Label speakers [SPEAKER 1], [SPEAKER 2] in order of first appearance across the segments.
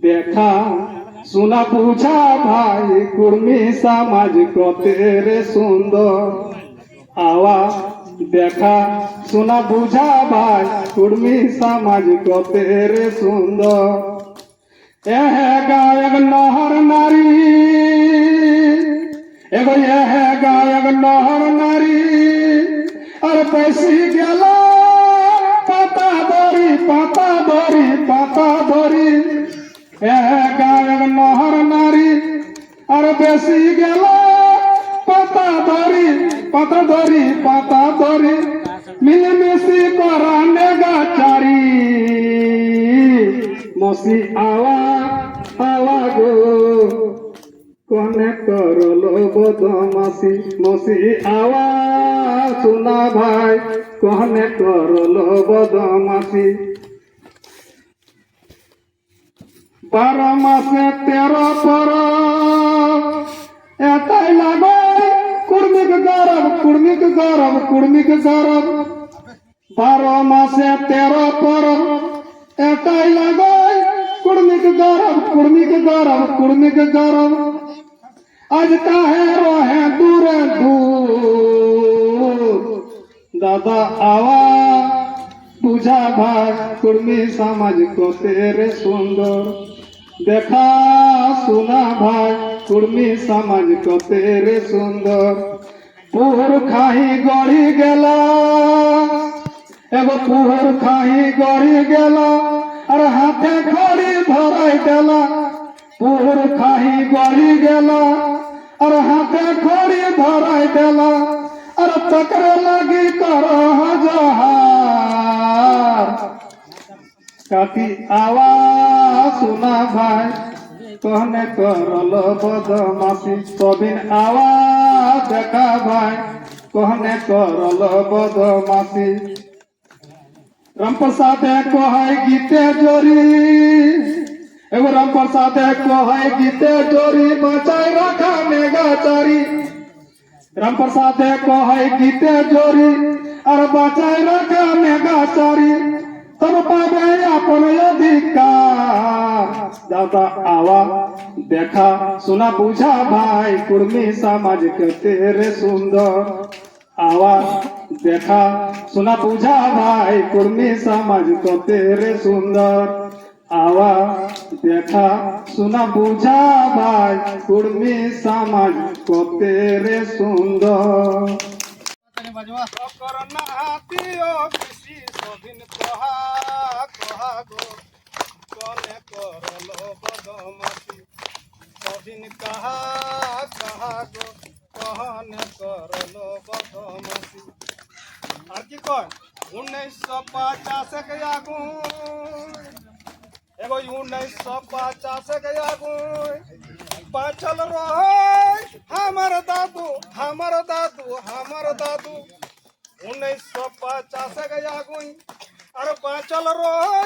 [SPEAKER 1] দেখা শোনা বুঝা ভাই কুর্মী সমাজ কতের সুন্দর আওয়াজ দেখা শোনা বুঝা ভাই কুর্মী সমাজ কতের সুন্দর এহ গায়ক নহর নারী এগো এহ গায়ক নহর নারী আর পেশি গেল পাতা ধরি পাতা ধরি পাতা ধরি গায়ক নহর নারী আর বেশি গেল পাতা ধরি পাতা ধরি পাতা ধরি মিলেমিশি করা নেগাচারি মসি আওয়া আওয়া গো কনে করলো বদমাসি মসি আওয়া শোনা ভাই কনে করলো বদমাসি 12 মাসে 13 পরব এটাই লাগে কুর্মিক গরব কুর্মিক গরব কুর্মিক গরব 12 মাসে 13 পরব এটাই লাগে কুর্মিক গরব কুর্মিক গরব কুর্মিক গরব আজ কাহে রহে দূরে দূর দাদা আওয়া বুঝা ভাই কুর্মী সমাজ কতের সুন্দর দেখা শোনা ভাই কুর্মী সমাজ কতের সুন্দর পুর খাহি গড়ি গেল এগো পুর খাহি গড়ি গেল আর হাতে খড়ি ধরাই দেল পুর খাহি গড়ি গেল আর হাতে খড়ি ধরাই দেল আর চক্র লাগি কর হাজার কাটি আওয়াজ শোনা ভাই কহনে করল বদমাসি সবিন আওয়াজ দেখা ভাই কহনে করল বদমাসি রামপ্রসাদে কহাই গীতে জরি এগো রামপ্রসাদে কহাই গীতে জরি বাঁচাই রাখা মেগাচারি রামপ্রসাদে কহাই গীতে জরি আর বাঁচাই রাখা মেগাচারি তব পাবে আপন অধিকার দাদা আওয়া দেখা শোনা বুঝা ভাই কুর্মী সমাজ কতের সুন্দর আওয়াজ দেখা শোনা বুঝা ভাই কুর্মী সমাজ কতের সুন্দর আওয়াজ দেখা শোনা বুঝা ভাই কুর্মী সমাজ কতের সুন্দর করোনা হাতিও বেশি সবিন কহা কহা গো কনে করলো বদমাসি সবিন কাহা কাহা গো কহনে করলো বদমাসি আর কি কয় 1950 के আগুন এগো 1950 के আগুন बाचल रहे हमर दादू हमर दादू हमर दादू 1950 के आगुई और बाचल रहे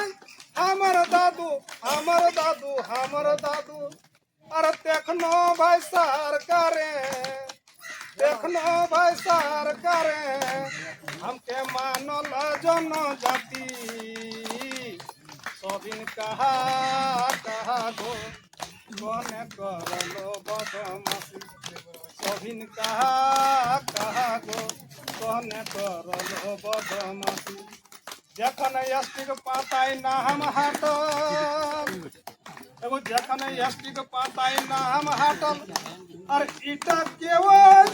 [SPEAKER 1] हमर दादू हमर दादू हमर दादू अरे देखनो भाई सरकारे देखनो भाई सरकारे हमके मानल जन जाति सबिन कहा कहा गो कने करलो बदमासी सबिन कहा कहा गो कने करलो बदमासी जखन एसटी पाताई ना हम हाटल एगो जखन एसटी पाताई ना हम हाटल और इटा केवल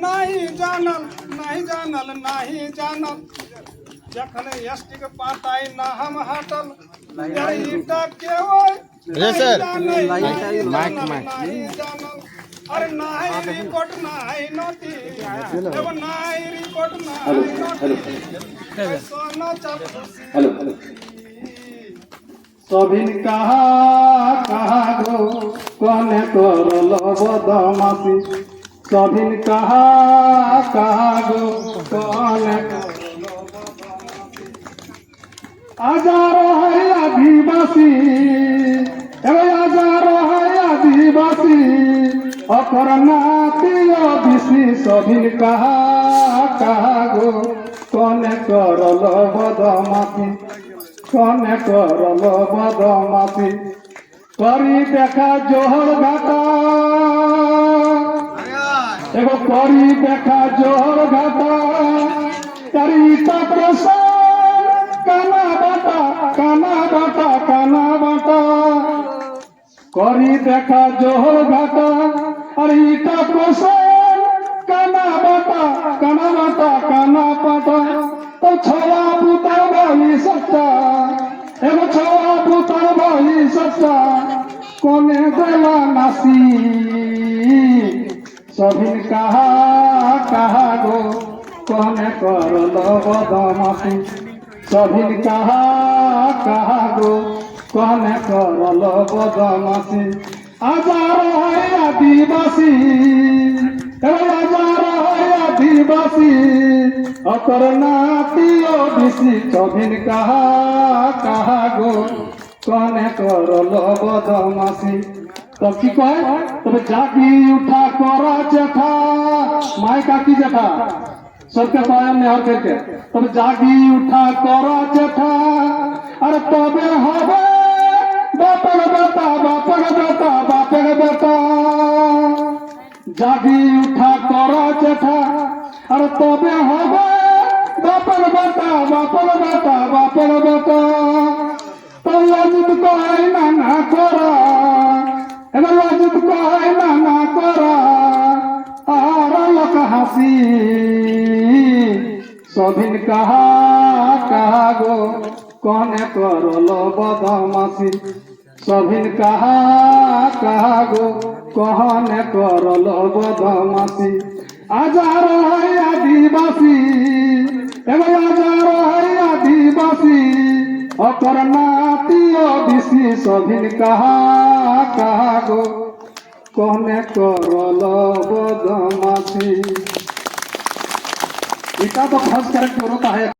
[SPEAKER 1] नहीं जानल नहीं जानल नहीं जानल जखन एसटी पाताई ना हम हाटल इटा केवल अरे नाही रिपोर्ट नाही नोटी नाही रिपोर्ट नाही सबिन कहा कहा गो कने करलो बदमासी सबिन कहा गो कने करलो बदमासी हजार है आदिवासी हजार है आदिवासी अकर नाती ओबीसी सबिन कहा गो कने करलो बदमासी कने करलो बदमासी करी देखा जोहर घाटा एगो करी देखा जोहर घाटा करी प्रसाद काना बाटा काना बाटा काना बाटा करी देखा जोहर घाटा अरे ईटा प्रसाद काना बाटा काना बाटा काना बाटा तो छवा पुता भाई सच्चा एगो छवा पुता भाई सच्चा कोने देला नासी सभिन कहा गो कोने करल बदमाशी सभिन कहा गो कोने करल बदमाशी आजार है आदिवासी आजार है आदिवासी अकर नातियो बिसी सभिन कहा गो कोने करल बदमाशी तब की कहे तब जागी उठा करा जेठा माय काकी जेठा सबके पायन ने हर करके तब जागी उठा करा जेठा अरे तबे हबे बापक बेटा बापक बेटा बापक बेटा जागी उठा करा जेठा अरे तबे हबे बापक बेटा बापक बेटा बापक बेटा तो लजित कहे ना करा लजित कहे ना करा आर लोक हासी सभिन कहा गो कने करल बदमाशी सभिन कहा गो कहने करल बदमाशी आजार है आदिवासी आजार है आदिवासी अकर नातियो बिसी सभिन कहा गो कहने करल बदमाशी इतना तो खर्च करके होता है।